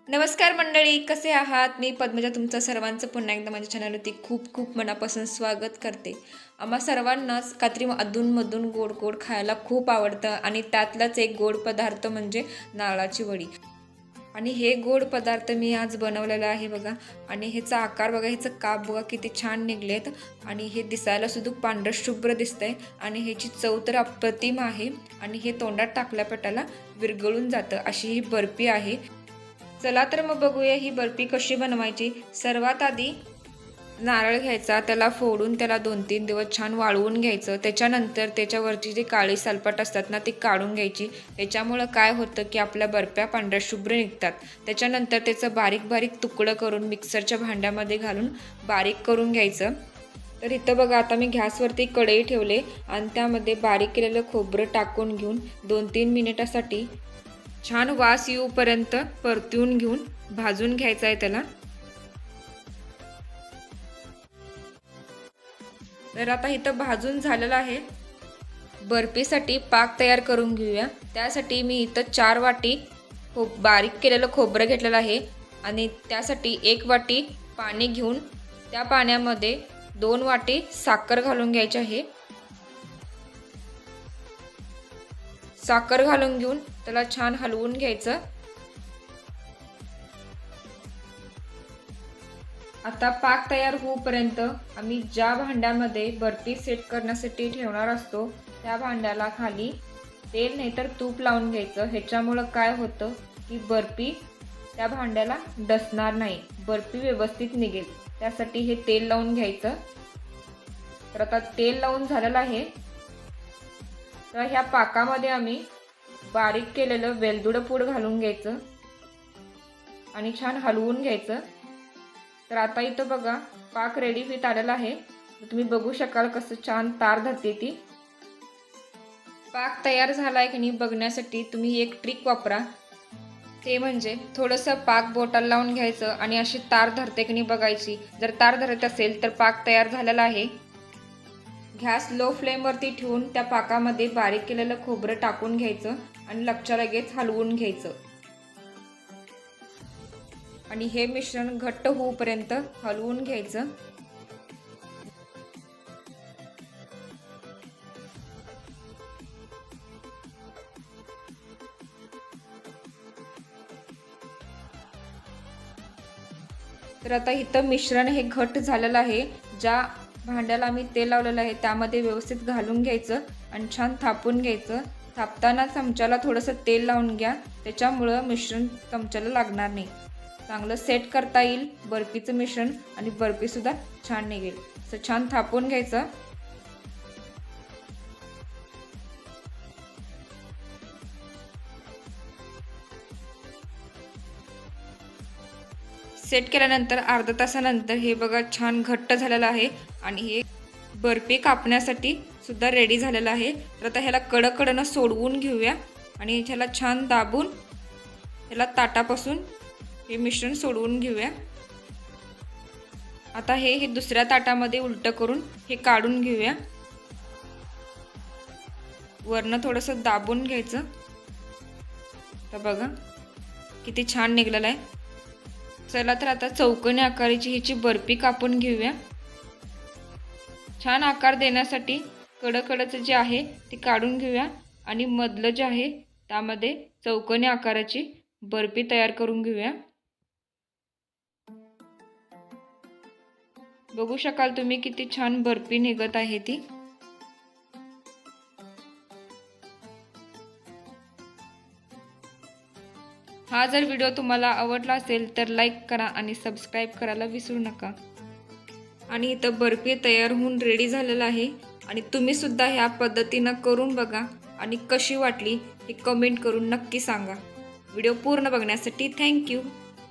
नमस्कार मंडळी, कसे आहात? मी पद्मजा तुमचं सर्वांचं पुन्हा एकदा माझ्या चॅनलवरती खूप खूप मनापासून स्वागत करते. आम्हा सर्वांनाच कात्री अधूनमधून गोड गोड खायला खूप आवडतं आणि त्यातलाच एक गोड पदार्थ म्हणजे नारळाची वडी. आणि हे गोड पदार्थ मी आज बनवलेला आहे बघा. आणि ह्याचा आकार बघा, ह्याचं काप बघा किती छान निघलेत आणि हे दिसायला सुद्धा पांढरं शुभ्र दिसतंय आणि ह्याची चव तर अप्रतिम आहे. आणि हे तोंडात टाकल्यापटाला विरघळून जातं अशी ही बर्फी आहे. चला तर मग बघूया ही बर्फी कशी बनवायची. सर्वात आधी नारळ घ्यायचा, त्याला फोडून त्याला 2-3 दिवस छान वाळवून घ्यायचं. त्याच्यानंतर त्याच्यावरची जी काळी सालपाट असतात ना ती काढून घ्यायची. त्याच्यामुळं काय होतं की आपल्या बर्फ्या पांढऱ्या शुभ्र निघतात. त्याच्यानंतर त्याचं बारीक बारीक तुकडं करून मिक्सरच्या भांड्यामध्ये घालून बारीक करून घ्यायचं. तर इथं बघा, आता मी गॅसवरती कढई ठेवले आणि त्यामध्ये बारीक केलेलं खोबरं टाकून घेऊन 2-3 मिनिटासाठी छान वास येऊपर्यंत परतून घेऊन भाजून घ्यायचा आहे त्याला. तर आता इथं भाजून झालेलं आहे. बर्फीसाठी पाक तयार करून घेऊया. त्यासाठी मी इथं 4 वाटी बारीक केलेलं खोबरं घेतलेलं आहे आणि त्यासाठी 1 वाटी पाणी घेऊन त्या पाण्यामध्ये 2 वाटी साखर घालून घ्यायची आहे. साखर घालून घेऊन त्याला छान हलवून घ्यायचं. आता पाक तयार होईपर्यंत आम्ही ज्या भांड्यामध्ये बर्फी सेट करण्यासाठी ठेवणार असतो त्या भांड्याला खाली तेल नाहीतर तूप लावून घ्यायचं. ह्याच्यामुळं काय होतं की बर्फी त्या भांड्याला डसणार नाही, बर्फी व्यवस्थित निघेल. त्यासाठी हे तेल लावून घ्यायचं. तर आता तेल लावून झालेलं आहे. तर ह्या पाकामध्ये आम्ही बारीक केलेलं वेलदोडं पूड घालून घ्यायचं आणि छान हलवून घ्यायचं. तर आता इथं बघा पाक रेडी होत आलेला आहे. तुम्ही बघू शकाल कसं छान तार धरते ती. पाक तयार झाला आहे की नाही बघण्यासाठी तुम्ही एक ट्रिक वापरा. ते म्हणजे थोडंसं पाक बोटाला लावून घ्यायचं आणि अशी तार धरते की नाही बघायची. जर तार धरत असेल तर पाक तयार झालेला आहे. गॅस लो फ्लेमवरती ठेवून त्या पाकामध्ये बारीक केलेलं खोबरं टाकून घ्यायचं आणि लगेच हलवून घ्यायचं. आणि हे मिश्रण घट्ट होईपर्यंत हलवून घ्यायचं. तर आता इथं मिश्रण हे घट्ट झालेलं आहे. ज्या भांड्याला आम्ही तेल लावलेलं आहे त्यामध्ये व्यवस्थित घालून घ्यायचं आणि छान थापून घ्यायचं. थापताना चमच्याला थोडंसं तेल लावून घ्या, त्याच्यामुळं मिश्रण चमच्याला लागणार नाही. चांगलं सेट करता येईल बर्फीचं मिश्रण आणि बर्फीसुद्धा छान निघेल. असं छान थापून घ्यायचं. सेट केल्यानंतर अर्धा तासानंतर हे बघा छान घट्ट झालेलं आहे आणि हे बर्फी कापण्यासाठी सुद्धा रेडी झालेलं आहे. तर आता ह्याला कडकडनं सोडवून घेऊया आणि ह्याला छान दाबून ह्याला ताटापासून हे मिश्रण सोडवून घेऊया. आता हे दुसऱ्या ताटामध्ये उलटं करून हे काढून घेऊया. वरनं थोडंसं दाबून घ्यायचं. तर बघा किती छान निघलेलं आहे. चला तर आता चौकोनी आकाराची ह्याची बर्फी कापून घेऊया. छान आकार देण्यासाठी कडकडचं जे आहे ते काढून घेऊया आणि मधलं जे आहे त्यामध्ये चौकोनी आकाराची बर्फी तयार करून घेऊया. बघू शकाल तुम्ही किती छान बर्फी निघत आहे ती. हा जर व्हिडिओ तुम्हाला आवडला असेल तर लाईक करा आणि सबस्क्राईब करायला विसरू नका. आणि इथं बर्फी तयार होऊन रेडी झालेलं आहे आणि तुम्ही सुद्धा ह्या पद्धतीनं करून बघा आणि कशी वाटली हे कमेंट करून नक्की सांगा. व्हिडिओ पूर्ण बघण्यासाठी थँक्यू.